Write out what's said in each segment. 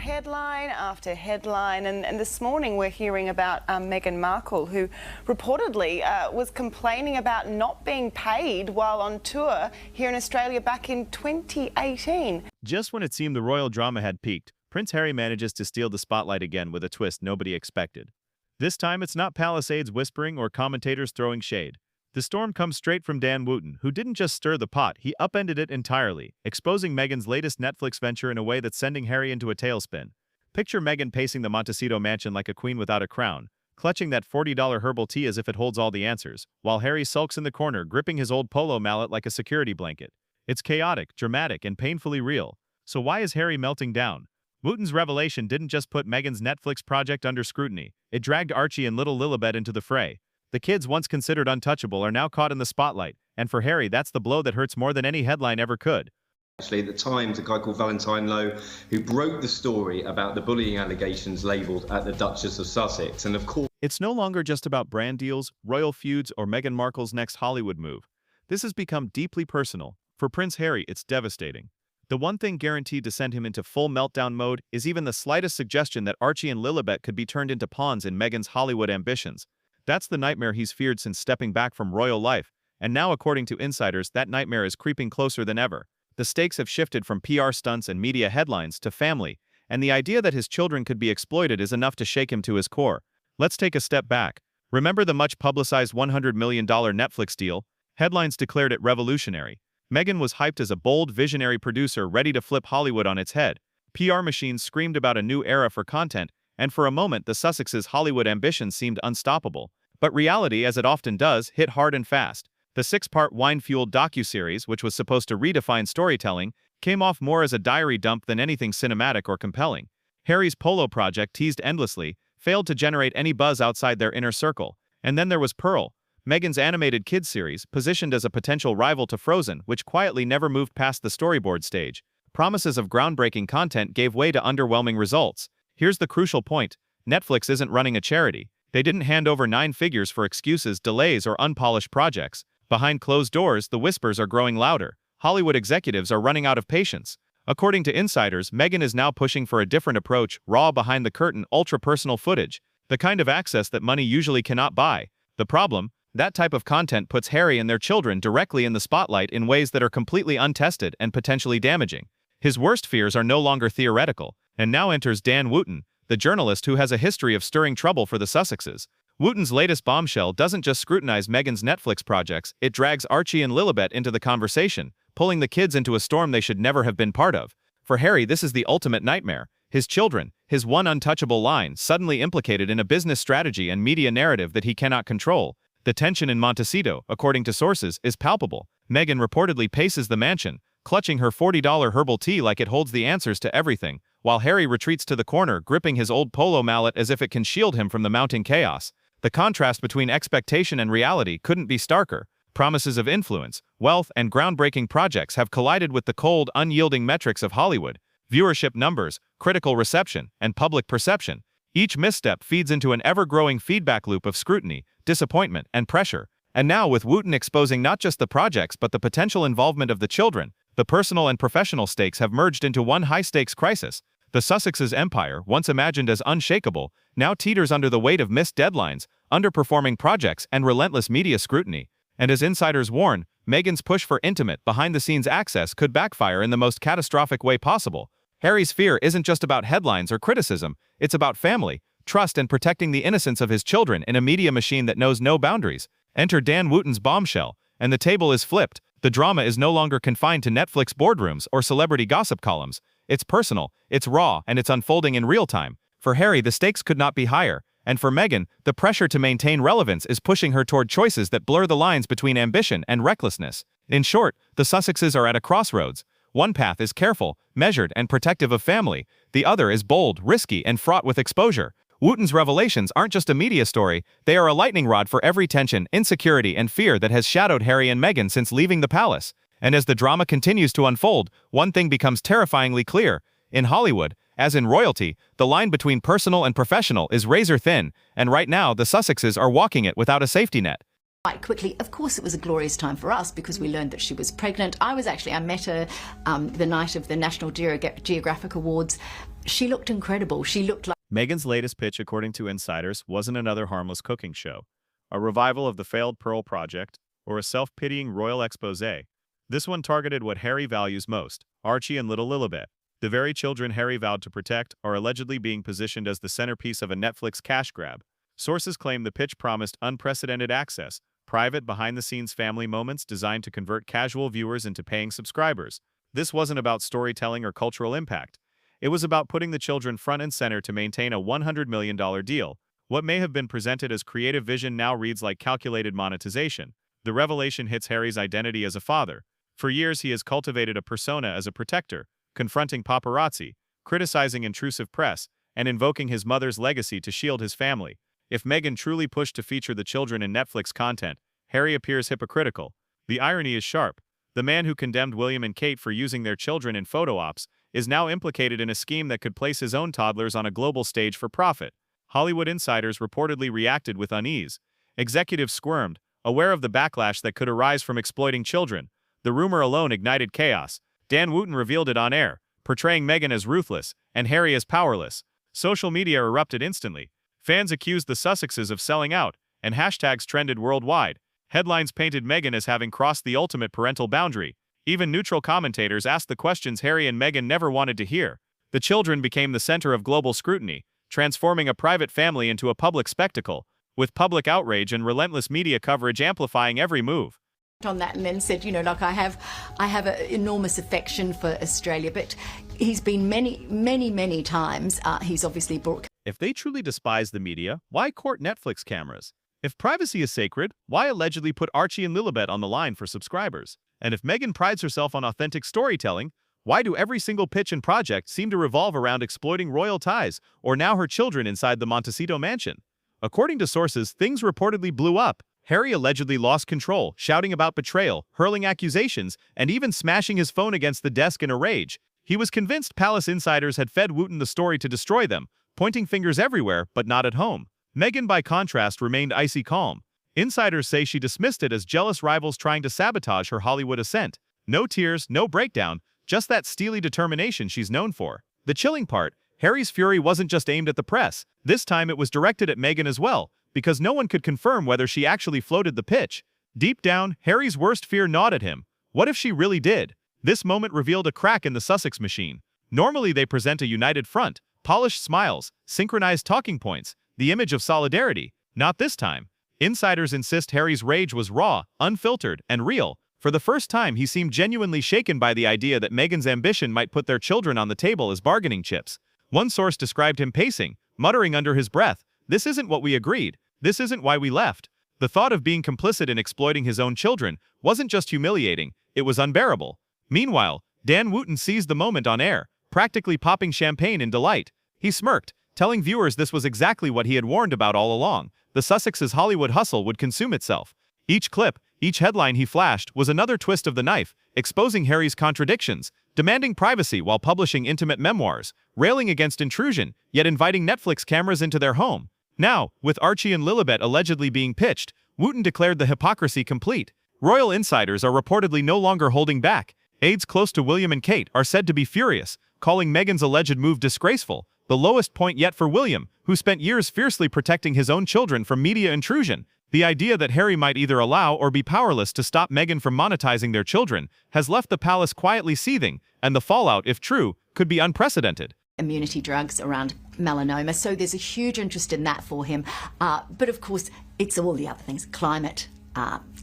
headline after headline, and this morning we're hearing about Meghan Markle, who reportedly was complaining about not being paid while on tour here in Australia back in 2018. Just when it seemed the royal drama had peaked, Prince Harry manages to steal the spotlight again with a twist nobody expected. This time it's not Palisades whispering or commentators throwing shade. The storm comes straight from Dan Wootton, who didn't just stir the pot, he upended it entirely, exposing Meghan's latest Netflix venture in a way that's sending Harry into a tailspin. Picture Meghan pacing the Montecito mansion like a queen without a crown, clutching that $40 herbal tea as if it holds all the answers, while Harry sulks in the corner, gripping his old polo mallet like a security blanket. It's chaotic, dramatic, and painfully real. So why is Harry melting down? Wootton's revelation didn't just put Meghan's Netflix project under scrutiny, it dragged Archie and little Lilibet into the fray. The kids once considered untouchable are now caught in the spotlight, and for Harry that's the blow that hurts more than any headline ever could. Actually, at the Times, a guy called Valentine Lowe, who broke the story about the bullying allegations labelled at the Duchess of Sussex, and of course... It's no longer just about brand deals, royal feuds, or Meghan Markle's next Hollywood move. This has become deeply personal. For Prince Harry, it's devastating. The one thing guaranteed to send him into full meltdown mode is even the slightest suggestion that Archie and Lilibet could be turned into pawns in Meghan's Hollywood ambitions. That's the nightmare he's feared since stepping back from royal life, and now according to insiders that nightmare is creeping closer than ever. The stakes have shifted from PR stunts and media headlines to family, and the idea that his children could be exploited is enough to shake him to his core. Let's take a step back. Remember the much-publicized $100 million Netflix deal? Headlines declared it revolutionary. Meghan was hyped as a bold, visionary producer ready to flip Hollywood on its head. PR machines screamed about a new era for content, and for a moment the Sussexes' Hollywood ambitions seemed unstoppable. But reality, as it often does, hit hard and fast. The 6-part wine-fueled docuseries, which was supposed to redefine storytelling, came off more as a diary dump than anything cinematic or compelling. Harry's polo project, teased endlessly, failed to generate any buzz outside their inner circle. And then there was Pearl, Meghan's animated kids series, positioned as a potential rival to Frozen, which quietly never moved past the storyboard stage. Promises of groundbreaking content gave way to underwhelming results. Here's the crucial point. Netflix isn't running a charity. They didn't hand over 9 figures for excuses, delays, or unpolished projects. Behind closed doors, the whispers are growing louder. Hollywood executives are running out of patience. According to insiders, Meghan is now pushing for a different approach, raw, behind-the-curtain, ultra-personal footage, the kind of access that money usually cannot buy. The problem? That type of content puts Harry and their children directly in the spotlight in ways that are completely untested and potentially damaging. His worst fears are no longer theoretical, and now enters Dan Wootton, the journalist who has a history of stirring trouble for the Sussexes. Wootton's latest bombshell doesn't just scrutinize Meghan's Netflix projects, it drags Archie and Lilibet into the conversation, pulling the kids into a storm they should never have been part of. For Harry, this is the ultimate nightmare. His children, his one untouchable line, suddenly implicated in a business strategy and media narrative that he cannot control. The tension in Montecito, according to sources, is palpable. Meghan reportedly paces the mansion, clutching her $40 herbal tea like it holds the answers to everything, while Harry retreats to the corner, gripping his old polo mallet as if it can shield him from the mounting chaos. The contrast between expectation and reality couldn't be starker. Promises of influence, wealth, and groundbreaking projects have collided with the cold, unyielding metrics of Hollywood. Viewership numbers, critical reception, and public perception. Each misstep feeds into an ever-growing feedback loop of scrutiny, disappointment, and pressure. And now with Wootton exposing not just the projects but the potential involvement of the children, the personal and professional stakes have merged into one high-stakes crisis. The Sussexes' empire, once imagined as unshakable, now teeters under the weight of missed deadlines, underperforming projects, and relentless media scrutiny. And as insiders warn, Meghan's push for intimate, behind-the-scenes access could backfire in the most catastrophic way possible. Harry's fear isn't just about headlines or criticism, it's about family, trust, and protecting the innocence of his children in a media machine that knows no boundaries. Enter Dan Wootton's bombshell, and the table is flipped. The drama is no longer confined to Netflix boardrooms or celebrity gossip columns. It's personal, it's raw, and it's unfolding in real time. For Harry, the stakes could not be higher, and for Meghan, the pressure to maintain relevance is pushing her toward choices that blur the lines between ambition and recklessness. In short, the Sussexes are at a crossroads. One path is careful, measured, and protective of family. The other is bold, risky, and fraught with exposure. Wootton's revelations aren't just a media story, they are a lightning rod for every tension, insecurity, and fear that has shadowed Harry and Meghan since leaving the palace. And as the drama continues to unfold, one thing becomes terrifyingly clear. In Hollywood, as in royalty, the line between personal and professional is razor thin, and right now the Sussexes are walking it without a safety net. Quite quickly, of course, it was a glorious time for us because we learned that she was pregnant. I met her the night of the National Geographic Awards. She looked incredible. She looked like Megan's latest pitch, according to insiders, wasn't another harmless cooking show, a revival of the failed Pearl project, or a self-pitying royal exposé. This one targeted what Harry values most, Archie and little Lilibet. The very children Harry vowed to protect are allegedly being positioned as the centerpiece of a Netflix cash grab. Sources claim the pitch promised unprecedented access, private behind-the-scenes family moments designed to convert casual viewers into paying subscribers. This wasn't about storytelling or cultural impact. It was about putting the children front and center to maintain a $100 million deal. What may have been presented as creative vision now reads like calculated monetization. The revelation hits Harry's identity as a father. For years he has cultivated a persona as a protector, confronting paparazzi, criticizing intrusive press, and invoking his mother's legacy to shield his family. If Meghan truly pushed to feature the children in Netflix content, Harry appears hypocritical. The irony is sharp. The man who condemned William and Kate for using their children in photo ops is now implicated in a scheme that could place his own toddlers on a global stage for profit. Hollywood insiders reportedly reacted with unease. Executives squirmed, aware of the backlash that could arise from exploiting children. The rumor alone ignited chaos. Dan Wootton revealed it on air, portraying Meghan as ruthless and Harry as powerless. Social media erupted instantly. Fans accused the Sussexes of selling out, and hashtags trended worldwide. Headlines painted Meghan as having crossed the ultimate parental boundary. Even neutral commentators asked the questions Harry and Meghan never wanted to hear. The children became the center of global scrutiny, transforming a private family into a public spectacle, with public outrage and relentless media coverage amplifying every move. on that and then said, like I have an enormous affection for Australia, but he's been many times. He's obviously brought. If they truly despise the media, why court Netflix cameras? If privacy is sacred, why allegedly put Archie and Lilibet on the line for subscribers? And if Meghan prides herself on authentic storytelling, why do every single pitch and project seem to revolve around exploiting royal ties or now her children inside the Montecito mansion? According to sources, things reportedly blew up. Harry allegedly lost control, shouting about betrayal, hurling accusations, and even smashing his phone against the desk in a rage. He was convinced palace insiders had fed Wootton the story to destroy them, pointing fingers everywhere but not at home. Meghan, by contrast, remained icy calm. Insiders say she dismissed it as jealous rivals trying to sabotage her Hollywood ascent. No tears, no breakdown, just that steely determination she's known for. The chilling part, Harry's fury wasn't just aimed at the press. This time it was directed at Meghan as well, because no one could confirm whether she actually floated the pitch. Deep down, Harry's worst fear gnawed at him. What if she really did? This moment revealed a crack in the Sussex machine. Normally they present a united front, polished smiles, synchronized talking points, the image of solidarity. Not this time. Insiders insist Harry's rage was raw, unfiltered, and real. For the first time, he seemed genuinely shaken by the idea that Meghan's ambition might put their children on the table as bargaining chips. One source described him pacing, muttering under his breath, "This isn't what we agreed. This isn't why we left." The thought of being complicit in exploiting his own children wasn't just humiliating, it was unbearable. Meanwhile, Dan Wootton seized the moment on air, practically popping champagne in delight. He smirked, telling viewers this was exactly what he had warned about all along. The Sussexes' Hollywood hustle would consume itself. Each clip, each headline he flashed was another twist of the knife, exposing Harry's contradictions, demanding privacy while publishing intimate memoirs, railing against intrusion, yet inviting Netflix cameras into their home. Now, with Archie and Lilibet allegedly being pitched, Wootton declared the hypocrisy complete. Royal insiders are reportedly no longer holding back. Aides close to William and Kate are said to be furious, calling Meghan's alleged move disgraceful, the lowest point yet for William, who spent years fiercely protecting his own children from media intrusion. The idea that Harry might either allow or be powerless to stop Meghan from monetizing their children has left the palace quietly seething, and the fallout, if true, could be unprecedented. Immunity drugs around melanoma, so there's a huge interest in that for him. But of course, it's all the other things, climate,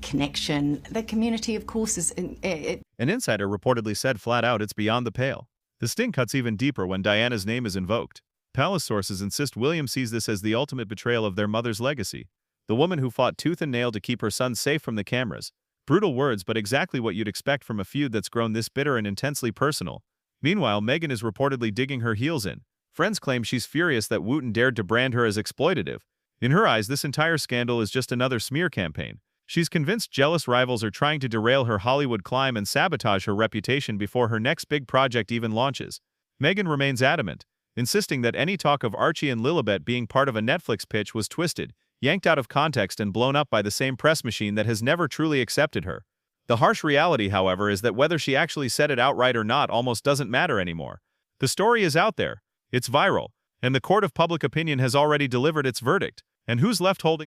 connection. The community, of course, is... An insider reportedly said flat out it's beyond the pale. The sting cuts even deeper when Diana's name is invoked. Palace sources insist William sees this as the ultimate betrayal of their mother's legacy. The woman who fought tooth and nail to keep her son safe from the cameras. Brutal words, but exactly what you'd expect from a feud that's grown this bitter and intensely personal. Meanwhile, Meghan is reportedly digging her heels in. Friends claim she's furious that Wootton dared to brand her as exploitative. In her eyes, this entire scandal is just another smear campaign. She's convinced jealous rivals are trying to derail her Hollywood climb and sabotage her reputation before her next big project even launches. Meghan remains adamant, insisting that any talk of Archie and Lilibet being part of a Netflix pitch was twisted, yanked out of context and blown up by the same press machine that has never truly accepted her. The harsh reality, however, is that whether she actually said it outright or not almost doesn't matter anymore. The story is out there. It's viral, and the court of public opinion has already delivered its verdict. And who's left holding